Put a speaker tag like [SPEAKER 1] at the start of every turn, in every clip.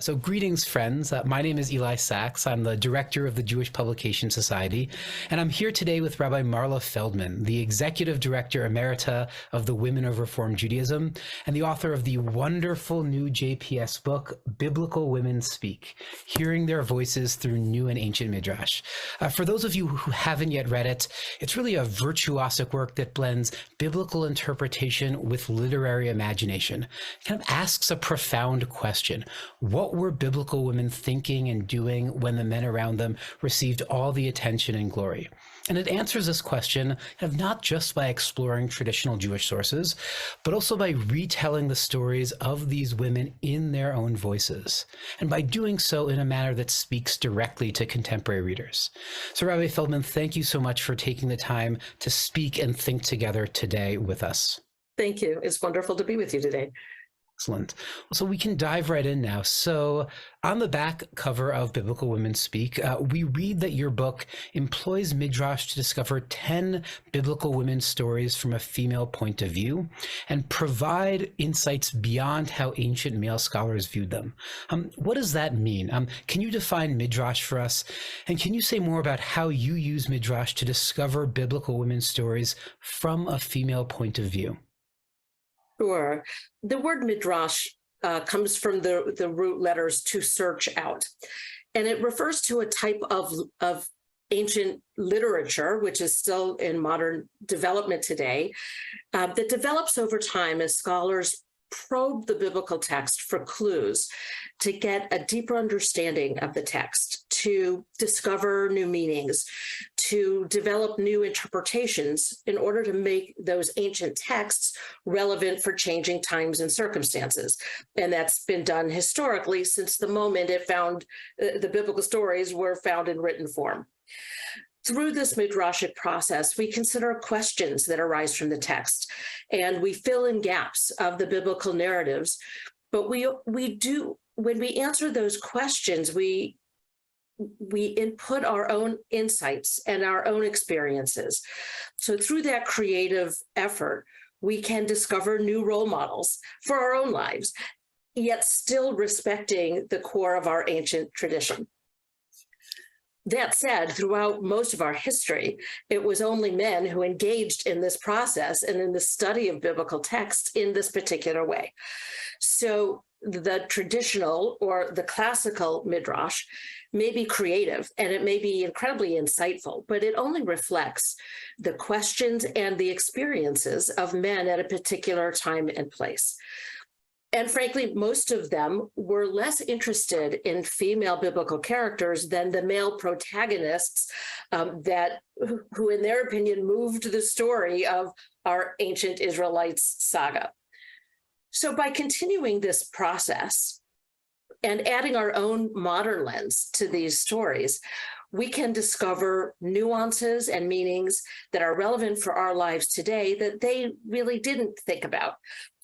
[SPEAKER 1] So greetings, friends. My name is Eli Sachs. I'm the director of the Jewish Publication Society, and I'm here today with Rabbi Marla Feldman, the executive director emerita of the Women of Reform Judaism, and the author of the wonderful new JPS book, Biblical Women Speak, Hearing Their Voices Through New and Ancient Midrash. For those of you who haven't yet read it, it's really a virtuosic work that blends biblical interpretation with literary imagination. It kind of asks a profound question. What were biblical women thinking and doing when the men around them received all the attention and glory? And it answers this question kind of not just by exploring traditional Jewish sources, but also by retelling the stories of these women in their own voices, and by doing so in a manner that speaks directly to contemporary readers. So Rabbi Feldman, thank you so much for taking the time to speak and think together today with us.
[SPEAKER 2] Thank you. It's wonderful to be with you today.
[SPEAKER 1] Excellent. So we can dive right in now. So on the back cover of Biblical Women Speak, we read that your book employs midrash to discover 10 biblical women's stories from a female point of view and provide insights beyond how ancient male scholars viewed them. What does that mean? Can you define midrash for us? And can you say more about how you use midrash to discover biblical women's stories from a female point of view?
[SPEAKER 2] Sure. The word midrash comes from the root letters to search out, and it refers to a type of ancient literature, which is still in modern development today, that develops over time as scholars probe the biblical text for clues to get a deeper understanding of the text, to discover new meanings, to develop new interpretations in order to make those ancient texts relevant for changing times and circumstances. And that's been done historically since the moment the biblical stories were found in written form. Through this midrashic process, we consider questions that arise from the text, and we fill in gaps of the biblical narratives. But we do, when we answer those questions, we input our own insights and our own experiences. So through that creative effort, we can discover new role models for our own lives, yet still respecting the core of our ancient tradition. That said, throughout most of our history, it was only men who engaged in this process and in the study of biblical texts in this particular way. So the traditional or the classical midrash may be creative and it may be incredibly insightful, but it only reflects the questions and the experiences of men at a particular time and place. And frankly, most of them were less interested in female biblical characters than the male protagonists who, in their opinion, moved the story of our ancient Israelites saga. So by continuing this process and adding our own modern lens to these stories, we can discover nuances and meanings that are relevant for our lives today that they really didn't think about.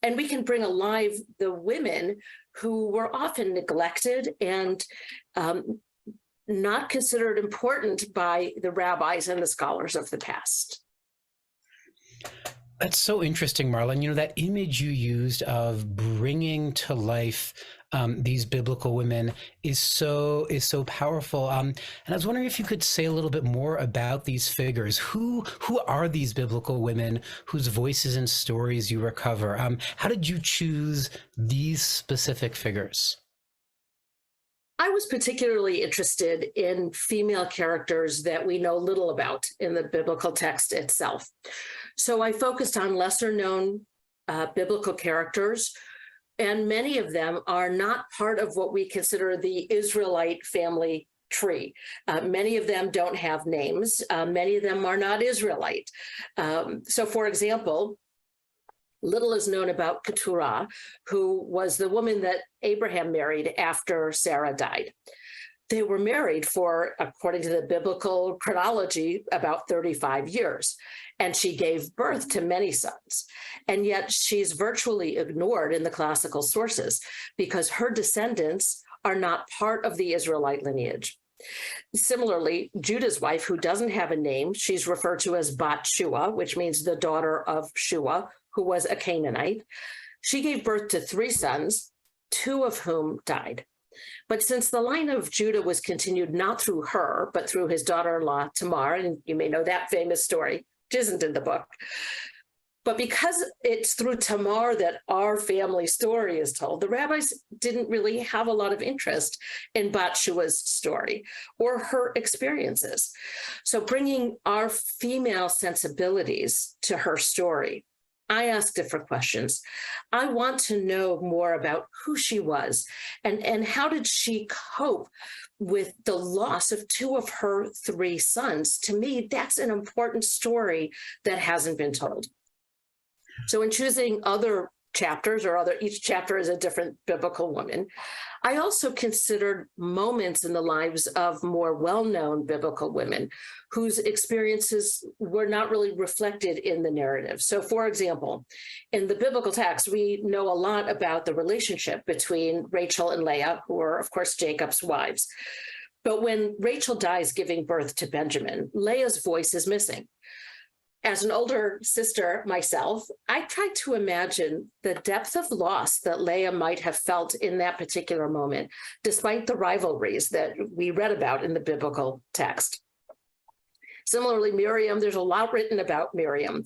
[SPEAKER 2] And we can bring alive the women who were often neglected and not considered important by the rabbis and the scholars of the past.
[SPEAKER 1] That's so interesting, Marla. And, that image you used of bringing to life these biblical women is so powerful. And I was wondering if you could say a little bit more about these figures. Who are these biblical women whose voices and stories you recover? How did you choose these specific figures?
[SPEAKER 2] I was particularly interested in female characters that we know little about in the biblical text itself. So I focused on lesser known biblical characters, and many of them are not part of what we consider the Israelite family tree. Many of them don't have names. Many of them are not Israelite. So for example, little is known about Keturah, who was the woman that Abraham married after Sarah died. They were married for, according to the biblical chronology, about 35 years, and she gave birth to many sons. And yet she's virtually ignored in the classical sources because her descendants are not part of the Israelite lineage. Similarly, Judah's wife, who doesn't have a name, she's referred to as Bat Shua, which means the daughter of Shua, who was a Canaanite. She gave birth to 3 sons, 2 of whom died. But since the line of Judah was continued not through her, but through his daughter-in-law, Tamar, and you may know that famous story, which isn't in the book, but because it's through Tamar that our family story is told, the rabbis didn't really have a lot of interest in Bathshua's story or her experiences. So bringing our female sensibilities to her story, I asked different questions. I want to know more about who she was and how did she cope with the loss of two of her three sons. To me, that's an important story that hasn't been told. So in choosing other chapters each chapter is a different biblical woman, I also considered moments in the lives of more well-known biblical women whose experiences were not really reflected in the narrative. So for example, in the biblical text, we know a lot about the relationship between Rachel and Leah, who are of course Jacob's wives. But when Rachel dies giving birth to Benjamin, Leah's voice is missing. As an older sister myself, I tried to imagine the depth of loss that Leah might have felt in that particular moment, despite the rivalries that we read about in the biblical text. Similarly, Miriam, there's a lot written about Miriam,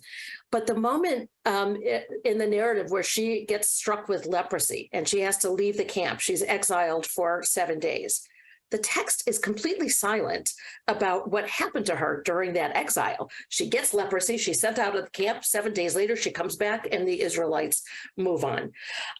[SPEAKER 2] but the moment in the narrative where she gets struck with leprosy and she has to leave the camp, she's exiled for 7 days. The text is completely silent about what happened to her during that exile. She gets leprosy, she's sent out of the camp, 7 days later, she comes back and the Israelites move on.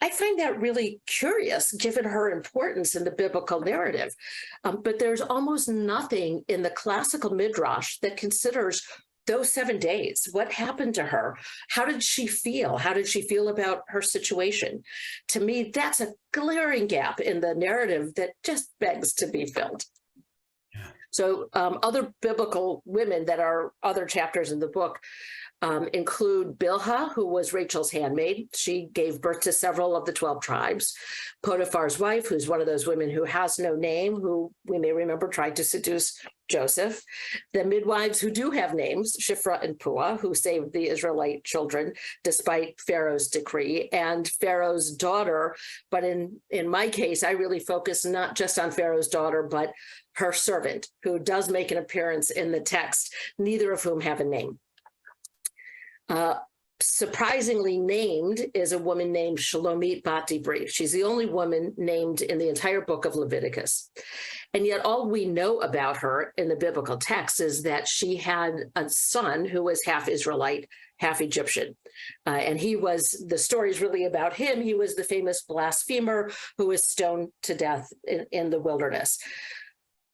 [SPEAKER 2] I find that really curious given her importance in the biblical narrative. But there's almost nothing in the classical midrash that considers those 7 days. What happened to her? How did she feel? How did she feel about her situation? To me, that's a glaring gap in the narrative that just begs to be filled. Yeah. So other biblical women that are other chapters in the book include Bilhah, who was Rachel's handmaid. She gave birth to several of the 12 tribes. Potiphar's wife, who's one of those women who has no name, who we may remember tried to seduce Joseph. The midwives who do have names, Shiphrah and Puah, who saved the Israelite children despite Pharaoh's decree, and Pharaoh's daughter. But in my case, I really focus not just on Pharaoh's daughter, but her servant, who does make an appearance in the text, neither of whom have a name. Surprisingly named is a woman named Shalomit Bat Dibri. She's the only woman named in the entire book of Leviticus. And yet all we know about her in the biblical text is that she had a son who was half Israelite, half Egyptian. And the story is really about him. He was the famous blasphemer who was stoned to death in the wilderness.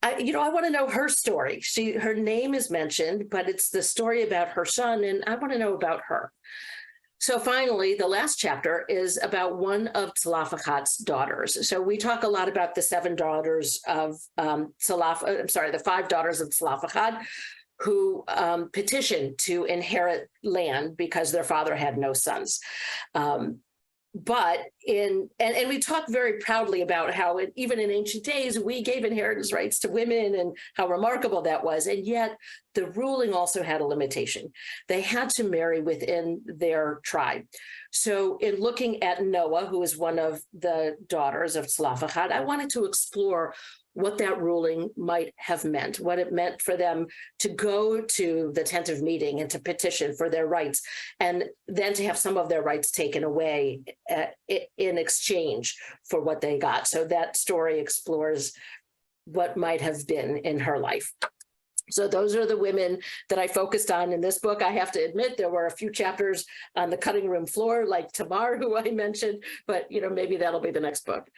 [SPEAKER 2] I want to know her story. Her name is mentioned, but it's the story about her son, and I want to know about her. So finally, the last chapter is about one of Tzlafachad's daughters. So we talk a lot about the 7 daughters of the 5 daughters of Tzlafachad, who petitioned to inherit land because their father had no sons. But and we talk very proudly about how even in ancient days, we gave inheritance rights to women and how remarkable that was. And yet the ruling also had a limitation. They had to marry within their tribe. So in looking at Noah, who is one of the daughters of Tzlafachad, I wanted to explore what that ruling might have meant, what it meant for them to go to the tent of meeting and to petition for their rights, and then to have some of their rights taken away in exchange for what they got. So that story explores what might have been in her life. So those are the women that I focused on in this book. I have to admit, there were a few chapters on the cutting room floor, like Tamar, who I mentioned, but maybe that'll be the next book.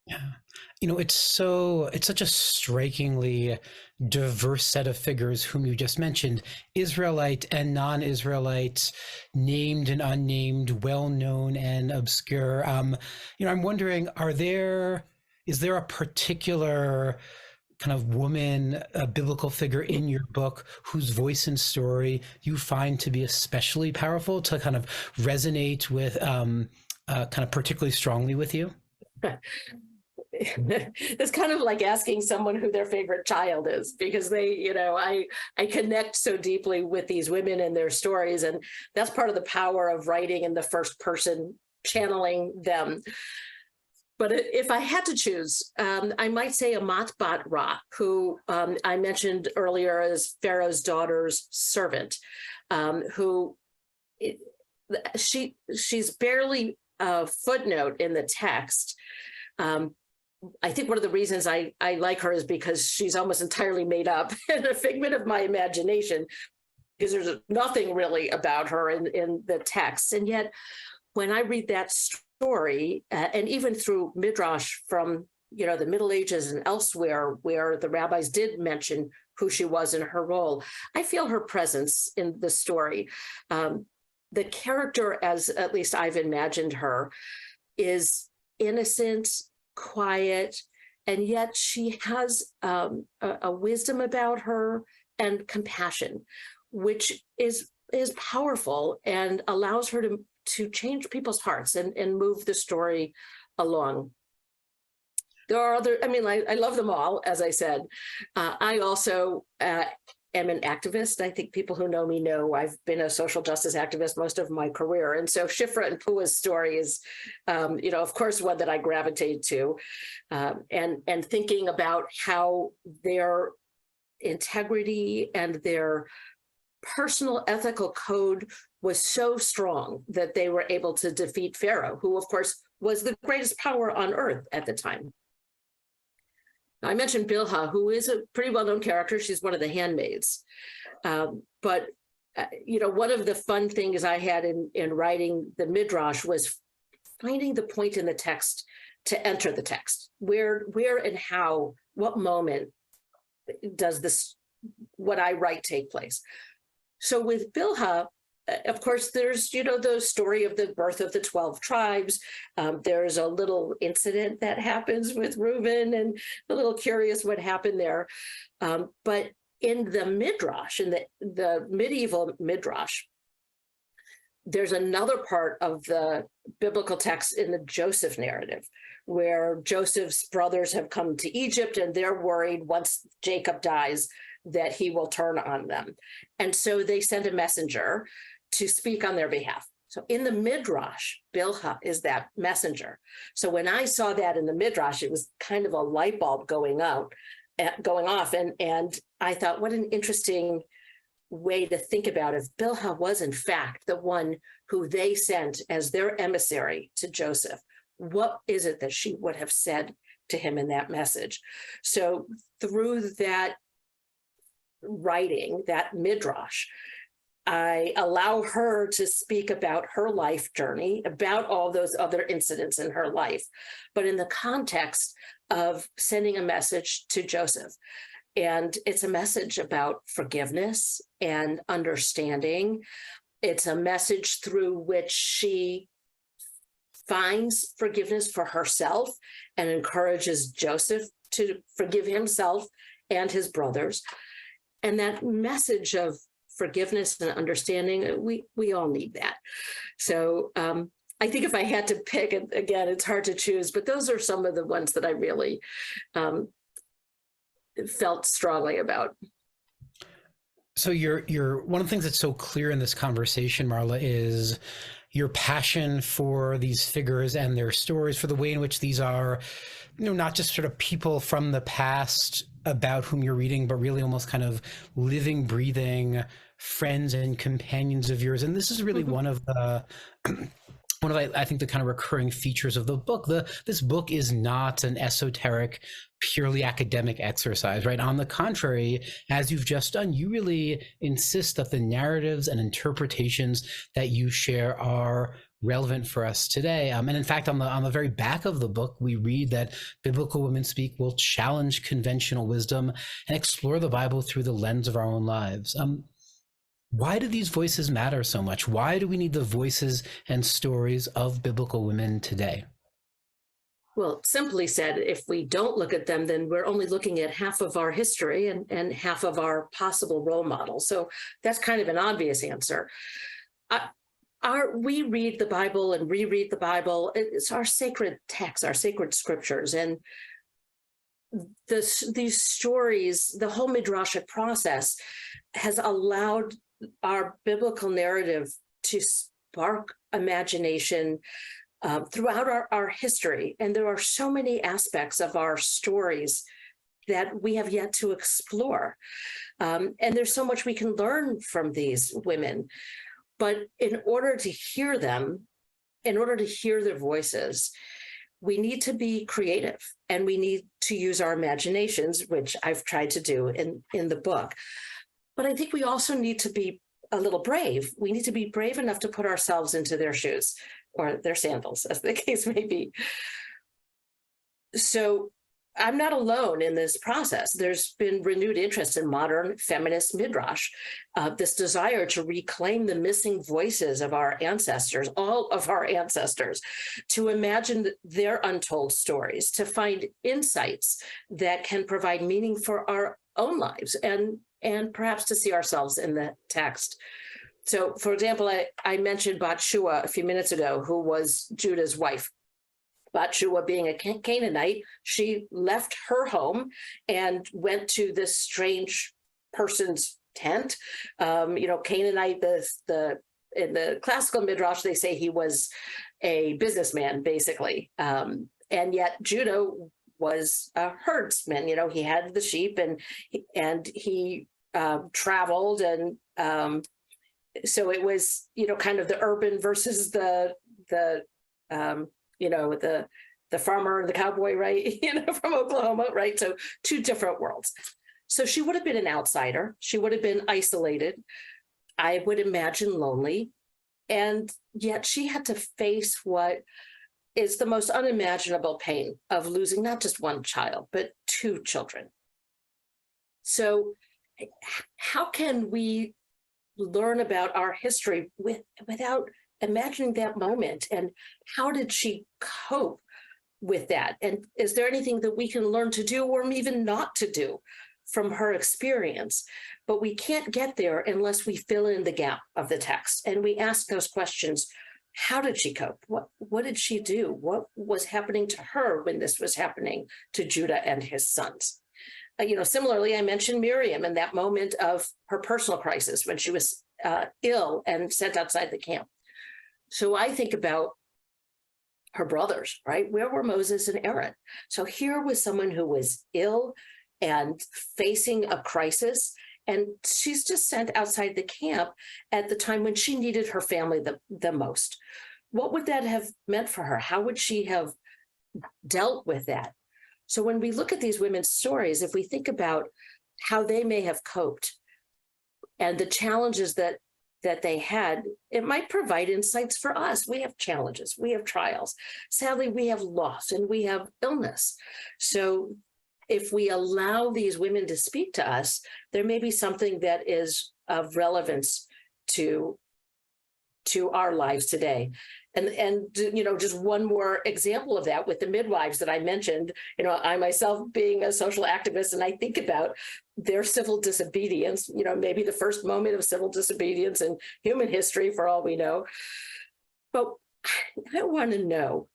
[SPEAKER 1] Yeah. It's such a strikingly diverse set of figures whom you just mentioned, Israelite and non-Israelite, named and unnamed, well-known and obscure. I'm wondering, is there a particular kind of woman, a biblical figure in your book whose voice and story you find to be especially powerful, to kind of resonate with kind of particularly strongly with you?
[SPEAKER 2] It's kind of like asking someone who their favorite child is, because I connect so deeply with these women and their stories, and that's part of the power of writing in the first person, channeling them. But if I had to choose, I might say Amat Bat Ra, who I mentioned earlier as Pharaoh's daughter's servant, who she's barely a footnote in the text. I think one of the reasons I like her is because she's almost entirely made up and a figment of my imagination, because there's nothing really about her in the text. And yet, when I read that story, and even through midrash from the Middle Ages and elsewhere, where the rabbis did mention who she was in her role, I feel her presence in the story. The character, as at least I've imagined her, is innocent, quiet, and yet she has a wisdom about her and compassion, which is powerful and allows her to change people's hearts and move the story along. There are other, I love them all, as I said. I also am an activist. I think people who know me know I've been a social justice activist most of my career. And so Shifra and Puah's story is, of course, one that I gravitate to, and thinking about how their integrity and their personal ethical code was so strong that they were able to defeat Pharaoh, who, of course, was the greatest power on earth at the time. I mentioned Bilhah, who is a pretty well-known character. She's one of the handmaids. But one of the fun things I had in writing the midrash was finding the point in the text to enter the text. Where and how, what moment does what I write take place? So with Bilhah, of course, there's, the story of the birth of the 12 tribes. There's a little incident that happens with Reuben, and a little curious what happened there. But in the midrash, in the medieval midrash, there's another part of the biblical text in the Joseph narrative, where Joseph's brothers have come to Egypt, and they're worried once Jacob dies that he will turn on them. And so they send a messenger to speak on their behalf. So in the midrash, Bilhah is that messenger. So when I saw that in the midrash, it was kind of a light bulb going off, and I thought, what an interesting way to think about it. If Bilhah was in fact the one who they sent as their emissary to Joseph, what is it that she would have said to him in that message? So through that writing, that midrash, I allow her to speak about her life journey, about all those other incidents in her life, but in the context of sending a message to Joseph. And it's a message about forgiveness and understanding. It's a message through which she finds forgiveness for herself and encourages Joseph to forgive himself and his brothers. And that message of forgiveness and understanding, we all need that. So I think if I had to pick, again, it's hard to choose, but those are some of the ones that I really felt strongly about.
[SPEAKER 1] So you're one of the things that's so clear in this conversation, Marla, is your passion for these figures and their stories, for the way in which these are, not just sort of people from the past about whom you're reading, but really almost kind of living, breathing friends and companions of yours. And this is really one of I think the kind of recurring features of the book. This book is not an esoteric, purely academic exercise, right? On the contrary, as you've just done, you really insist that the narratives and interpretations that you share are relevant for us today. And in fact, on the very back of the book, we read that Biblical Women Speak will challenge conventional wisdom and explore the Bible through the lens of our own lives. Why do these voices matter so much? Why do we need the voices and stories of biblical women today?
[SPEAKER 2] Well, simply said, if we don't look at them, then we're only looking at half of our history and half of our possible role models. So that's kind of an obvious answer. We read the Bible and reread the Bible. It's our sacred texts, our sacred scriptures. And these stories, the whole midrashic process has allowed our biblical narrative to spark imagination, throughout our history. And there are so many aspects of our stories that we have yet to explore. And there's so much we can learn from these women. But in order to hear them, in order to hear their voices, we need to be creative and we need to use our imaginations, which I've tried to do in the book. But I think we also need to be a little brave. We need to be brave enough to put ourselves into their shoes or their sandals, as the case may be. So I'm not alone in this process. There's been renewed interest in modern feminist midrash, this desire to reclaim the missing voices of our ancestors, all of our ancestors, to imagine their untold stories, to find insights that can provide meaning for our own lives, and perhaps to see ourselves in the text. So, for example, I mentioned Bathsheba a few minutes ago, who was Judah's wife. Bathsheba, being a Canaanite, she left her home and went to this strange person's tent. Canaanite, in the classical midrash, they say he was a businessman, basically. And yet Judah was a herdsman. He had the sheep and he traveled. And so it was, kind of the urban versus the farmer and the cowboy, right? From Oklahoma, right? So two different worlds. So she would have been an outsider. She would have been isolated. I would imagine lonely. And yet she had to face what is the most unimaginable pain of losing not just one child, but two children. So how can we learn about our history without imagining that moment? And how did she cope with that? And is there anything that we can learn to do or even not to do from her experience? But we can't get there unless we fill in the gap of the text and we ask those questions. How did she cope? What did she do? What was happening to her when this was happening to Judah and his sons? Similarly, I mentioned Miriam in that moment of her personal crisis when she was ill and sent outside the camp. So I think about her brothers, right? Where were Moses and Aaron? So here was someone who was ill and facing a crisis, and she's just sent outside the camp at the time when she needed her family the most. What would that have meant for her? How would she have dealt with that? So when we look at these women's stories, if we think about how they may have coped and the challenges that they had, it might provide insights for us. We have challenges, we have trials. Sadly, we have loss and we have illness. So if we allow these women to speak to us, there may be something that is of relevance to our lives today. And just one more example of that with the midwives that I mentioned. I myself being a social activist, and I think about their civil disobedience, maybe the first moment of civil disobedience in human history for all we know. But I want to know,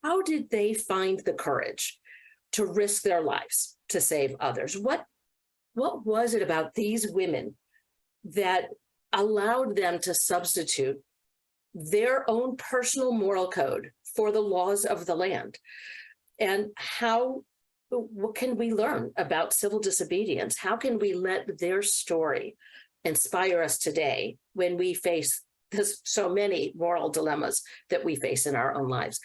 [SPEAKER 2] how did they find the courage to risk their lives to save others? What was it about these women that allowed them to substitute their own personal moral code for the laws of the land? And what can we learn about civil disobedience? How can we let their story inspire us today when we face so many moral dilemmas that we face in our own lives?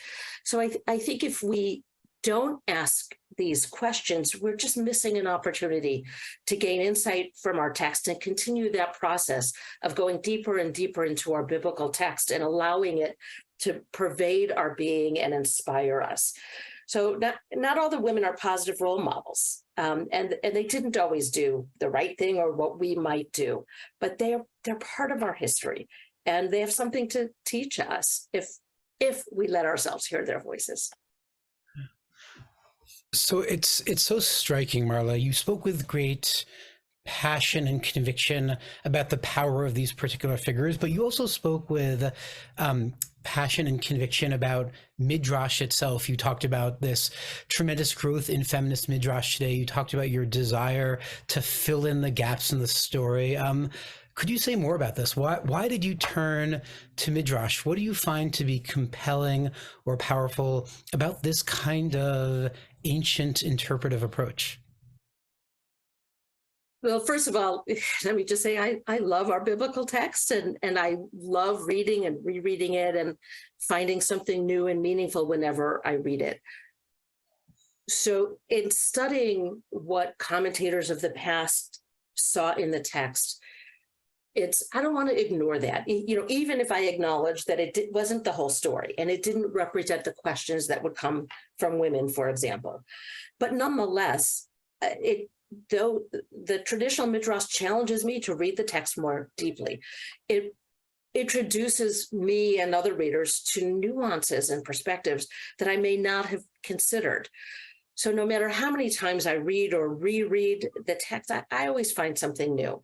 [SPEAKER 2] So I think if we don't ask these questions, we're just missing an opportunity to gain insight from our text and continue that process of going deeper and deeper into our biblical text and allowing it to pervade our being and inspire us. So not all the women are positive role models, and they didn't always do the right thing or what we might do, but they're part of our history, and they have something to teach us if we let ourselves hear their voices.
[SPEAKER 1] So it's so striking, Marla. You spoke with great passion and conviction about the power of these particular figures, but you also spoke with passion and conviction about midrash itself. You talked about this tremendous growth in feminist midrash today. You talked about your desire to fill in the gaps in the story. Could you say more about this? Why did you turn to midrash? What do you find to be compelling or powerful about this kind of ancient interpretive approach?
[SPEAKER 2] Well, first of all, let me just say I love our biblical text, and I love reading and rereading it and finding something new and meaningful whenever I read it. So in studying what commentators of the past saw in the text, I don't want to ignore that. Even if I acknowledge that wasn't the whole story and it didn't represent the questions that would come from women, for example. But nonetheless, though the traditional midrash challenges me to read the text more deeply, it introduces me and other readers to nuances and perspectives that I may not have considered. So no matter how many times I read or reread the text, I always find something new.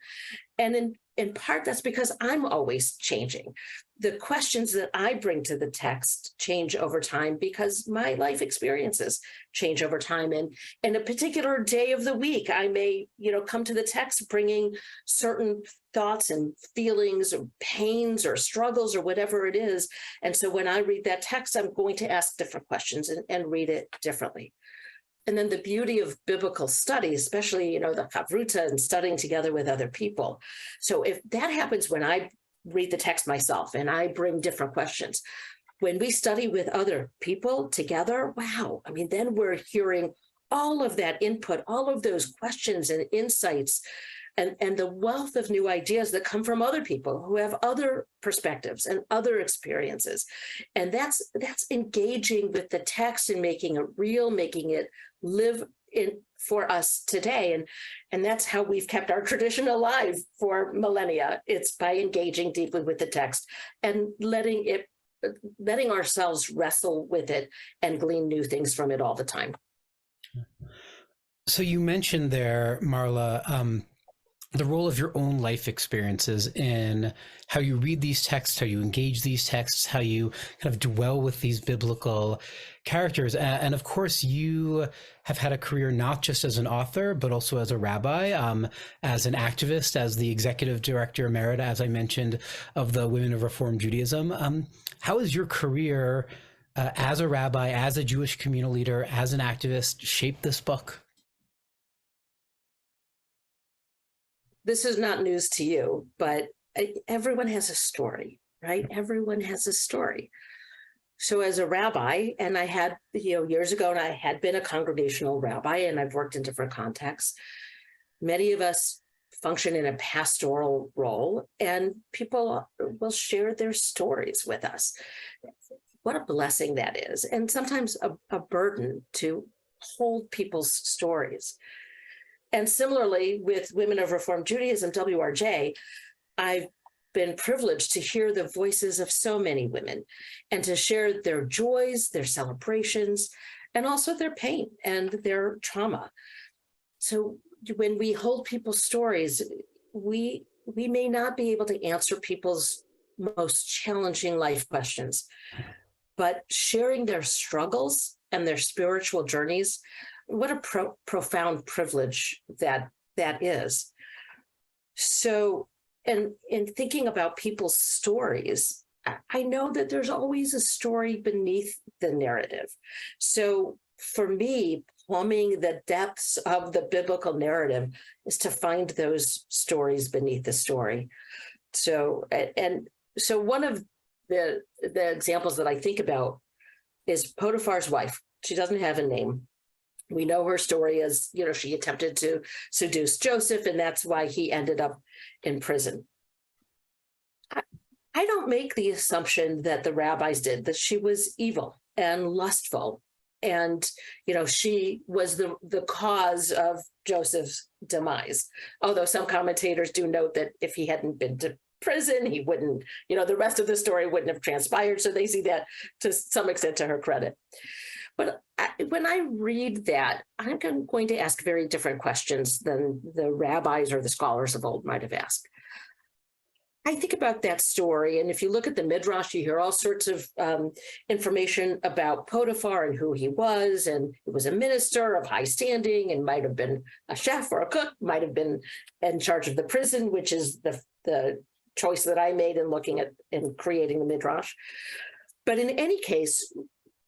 [SPEAKER 2] And in part, that's because I'm always changing. The questions that I bring to the text change over time because my life experiences change over time. And in a particular day of the week, I may, come to the text bringing certain thoughts and feelings or pains or struggles or whatever it is. And so when I read that text, I'm going to ask different questions and read it differently. And then the beauty of biblical study, especially, the chavruta and studying together with other people. So if that happens when I read the text myself and I bring different questions, when we study with other people together, wow, then we're hearing all of that input, all of those questions and insights, and the wealth of new ideas that come from other people who have other perspectives and other experiences. And that's engaging with the text and making it real, making it live in for us today. And that's how we've kept our tradition alive for millennia. It's by engaging deeply with the text and letting ourselves wrestle with it and glean new things from it all the time.
[SPEAKER 1] So you mentioned there, Marla, the role of your own life experiences in how you read these texts, how you engage these texts, how you kind of dwell with these biblical characters. And of course, you have had a career not just as an author, but also as a rabbi, as an activist, as the executive director emerita, as I mentioned, of the Women of Reform Judaism. How has your career as a rabbi, as a Jewish communal leader, as an activist shaped this book?
[SPEAKER 2] This is not news to you, but everyone has a story, right? Everyone has a story. So as a rabbi, and I had, years ago, and I had been a congregational rabbi, and I've worked in different contexts. Many of us function in a pastoral role, and people will share their stories with us. What a blessing that is. And sometimes a burden to hold people's stories. And similarly, with Women of Reform Judaism, WRJ, I've been privileged to hear the voices of so many women and to share their joys, their celebrations, and also their pain and their trauma. So when we hold people's stories, we may not be able to answer people's most challenging life questions, but sharing their struggles and their spiritual journeys, what a profound privilege that is. So, and in thinking about people's stories, I know that there's always a story beneath the narrative. So for me, plumbing the depths of the biblical narrative is to find those stories beneath the story. So, and so one of the examples that I think about is Potiphar's wife. She doesn't have a name. We know her story as, she attempted to seduce Joseph, and that's why he ended up in prison. I don't make the assumption that the rabbis did, that she was evil and lustful. And, she was the cause of Joseph's demise. Although some commentators do note that if he hadn't been to prison, he wouldn't, the rest of the story wouldn't have transpired. So they see that to some extent to her credit. But when I read that, I'm going to ask very different questions than the rabbis or the scholars of old might have asked. I think about that story, and if you look at the midrash, you hear all sorts of information about Potiphar and who he was, and he was a minister of high standing, and might have been a chef or a cook, might have been in charge of the prison, which is the choice that I made in looking at and creating the midrash. But in any case,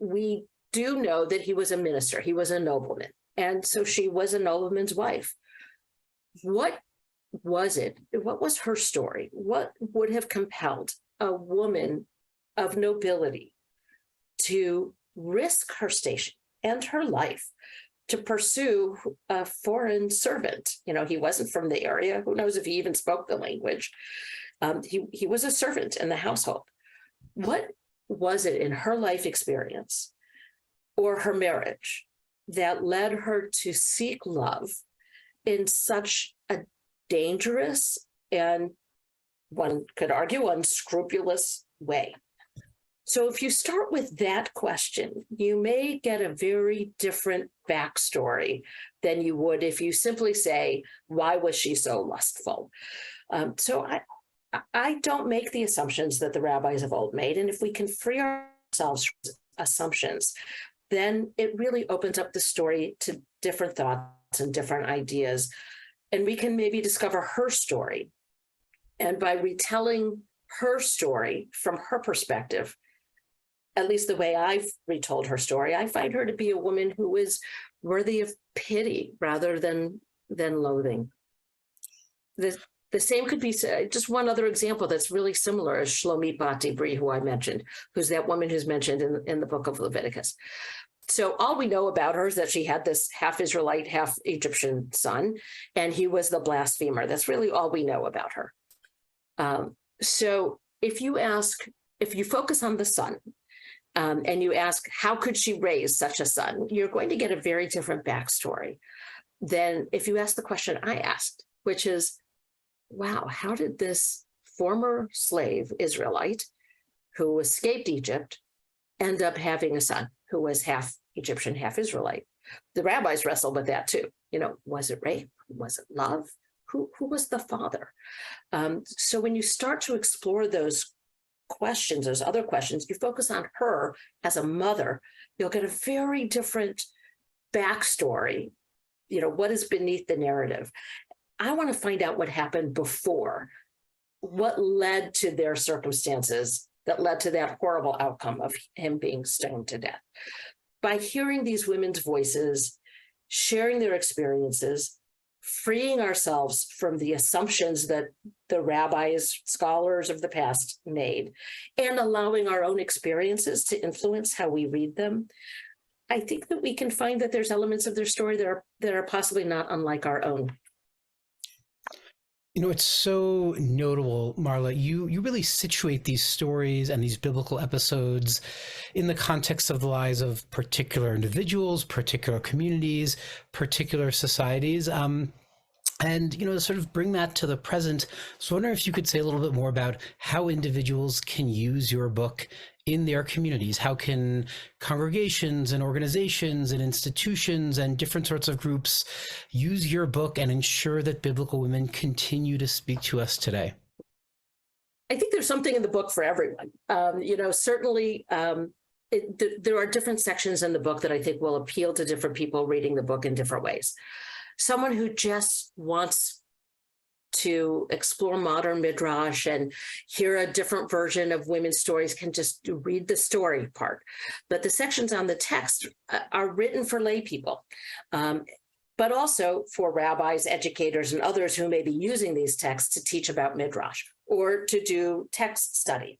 [SPEAKER 2] we do know that he was a minister, he was a nobleman, and so she was a nobleman's wife. What was it? What was her story? What would have compelled a woman of nobility to risk her station and her life to pursue a foreign servant? You know, he wasn't from the area. Who knows if he even spoke the language? He was a servant in the household. What was it in her life experience or her marriage that led her to seek love in such a dangerous and, one could argue, unscrupulous way? So if you start with that question, you may get a very different backstory than you would if you simply say, why was she so lustful? So I don't make the assumptions that the rabbis of old made. And if we can free ourselves from assumptions, then it really opens up the story to different thoughts and different ideas. And we can maybe discover her story. And by retelling her story from her perspective, at least the way I've retold her story, I find her to be a woman who is worthy of pity rather than loathing. The same could be just one other example that's really similar is Shlomit Bat Dibri, who I mentioned, who's that woman who's mentioned in the book of Leviticus. So all we know about her is that she had this half Israelite, half Egyptian son, and he was the blasphemer. That's really all we know about her. So if you focus on the son, and you ask, how could she raise such a son? You're going to get a very different backstory than if you ask the question I asked, which is, wow, how did this former slave Israelite who escaped Egypt end up having a son who was half Egyptian, half Israelite? The rabbis wrestled with that too. You know, was it rape? Was it love? Who was the father? So when you start to explore those questions, those other questions, you focus on her as a mother, you'll get a very different backstory. You know, what is beneath the narrative? I want to find out what happened before, what led to their circumstances that led to that horrible outcome of him being stoned to death. By hearing these women's voices, sharing their experiences, freeing ourselves from the assumptions that the rabbis, scholars of the past made, and allowing our own experiences to influence how we read them, I think that we can find that there's elements of their story that are possibly not unlike our own.
[SPEAKER 1] You know, it's so notable, Marla. You really situate these stories and these biblical episodes in the context of the lives of particular individuals, particular communities, particular societies. And, you know, to sort of bring that to the present, so I wonder if you could say a little bit more about how individuals can use your book in their communities. How can congregations and organizations and institutions and different sorts of groups use your book and ensure that biblical women continue to speak to us today?
[SPEAKER 2] I think there's something in the book for everyone. You know, certainly there are different sections in the book that I think will appeal to different people reading the book in different ways. Someone who just wants to explore modern midrash and hear a different version of women's stories can just read the story part. But the sections on the text are written for lay people, but also for rabbis, educators, and others who may be using these texts to teach about midrash or to do text study.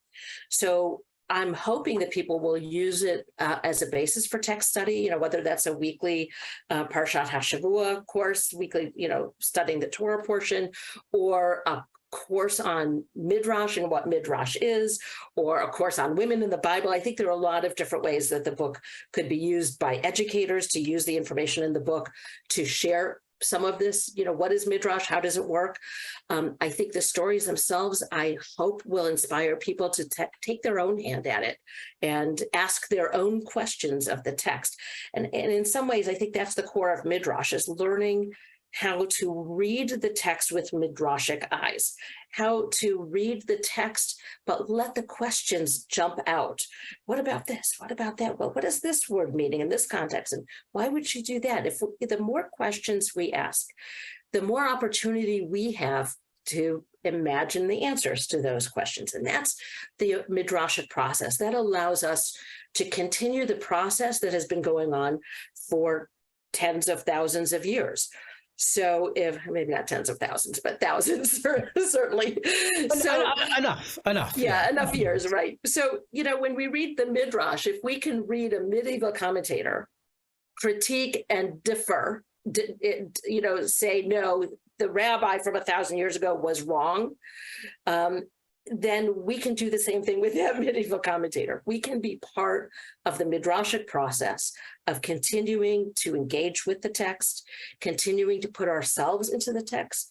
[SPEAKER 2] So I'm hoping that people will use it as a basis for text study, you know, whether that's a weekly Parshat HaShavua course, weekly, you know, studying the Torah portion, or a course on midrash and what midrash is, or a course on women in the Bible. I think there are a lot of different ways that the book could be used by educators to use the information in the book to share some of this, you know, what is midrash? How does it work? I think the stories themselves, I hope, will inspire people to take their own hand at it and ask their own questions of the text. And in some ways, I think that's the core of midrash, is learning how to read the text with midrashic eyes, how to read the text, but let the questions jump out. What about this? What about that? Well, what does this word meaning in this context? And why would she do that? The more questions we ask, the more opportunity we have to imagine the answers to those questions. And that's the midrashic process. That allows us to continue the process that has been going on for tens of thousands of years. So if maybe not tens of thousands, but thousands certainly. So
[SPEAKER 1] enough.
[SPEAKER 2] Yeah, enough years, right? So, when we read the midrash, if we can read a medieval commentator, critique and differ, say, no, the rabbi from 1,000 years ago was wrong, then we can do the same thing with that medieval commentator. We can be part of the midrashic process of continuing to engage with the text, continuing to put ourselves into the text,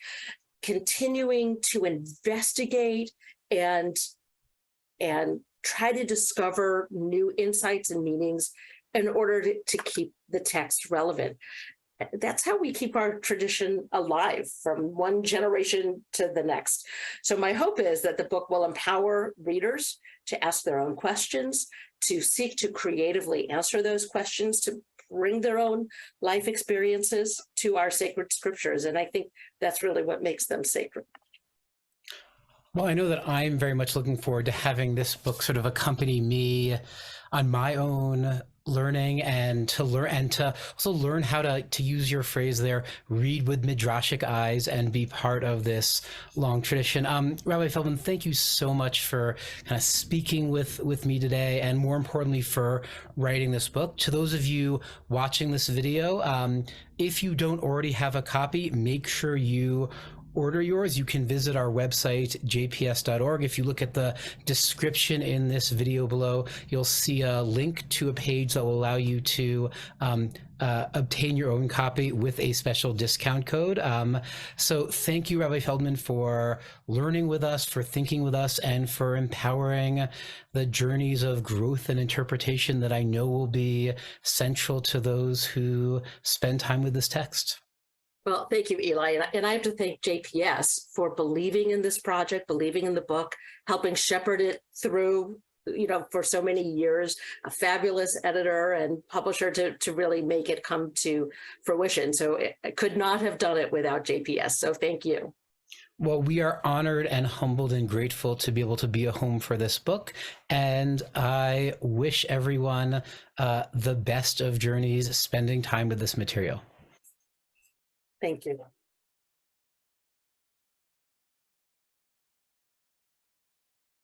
[SPEAKER 2] continuing to investigate and try to discover new insights and meanings in order to keep the text relevant. That's how we keep our tradition alive from one generation to the next. So my hope is that the book will empower readers to ask their own questions, to seek to creatively answer those questions, to bring their own life experiences to our sacred scriptures. And I think that's really what makes them sacred.
[SPEAKER 1] Well, I know that I'm very much looking forward to having this book sort of accompany me on my own learning, and to also learn how to use your phrase there, read with midrashic eyes, and be part of this long tradition. Rabbi Feldman, thank you so much for kind of speaking with me today, and more importantly, for writing this book. To those of you watching this video, if you don't already have a copy, make sure you order yours. You can visit our website, jps.org. If you look at the description in this video below, you'll see a link to a page that will allow you to obtain your own copy with a special discount code. So thank you, Rabbi Feldman, for learning with us, for thinking with us, and for empowering the journeys of growth and interpretation that I know will be central to those who spend time with this text.
[SPEAKER 2] Well, thank you, Eli. And I have to thank JPS for believing in this project, believing in the book, helping shepherd it through, for so many years, a fabulous editor and publisher to really make it come to fruition. So I could not have done it without JPS. So thank you.
[SPEAKER 1] Well, we are honored and humbled and grateful to be able to be a home for this book. And I wish everyone the best of journeys spending time with this material.
[SPEAKER 2] Thank you.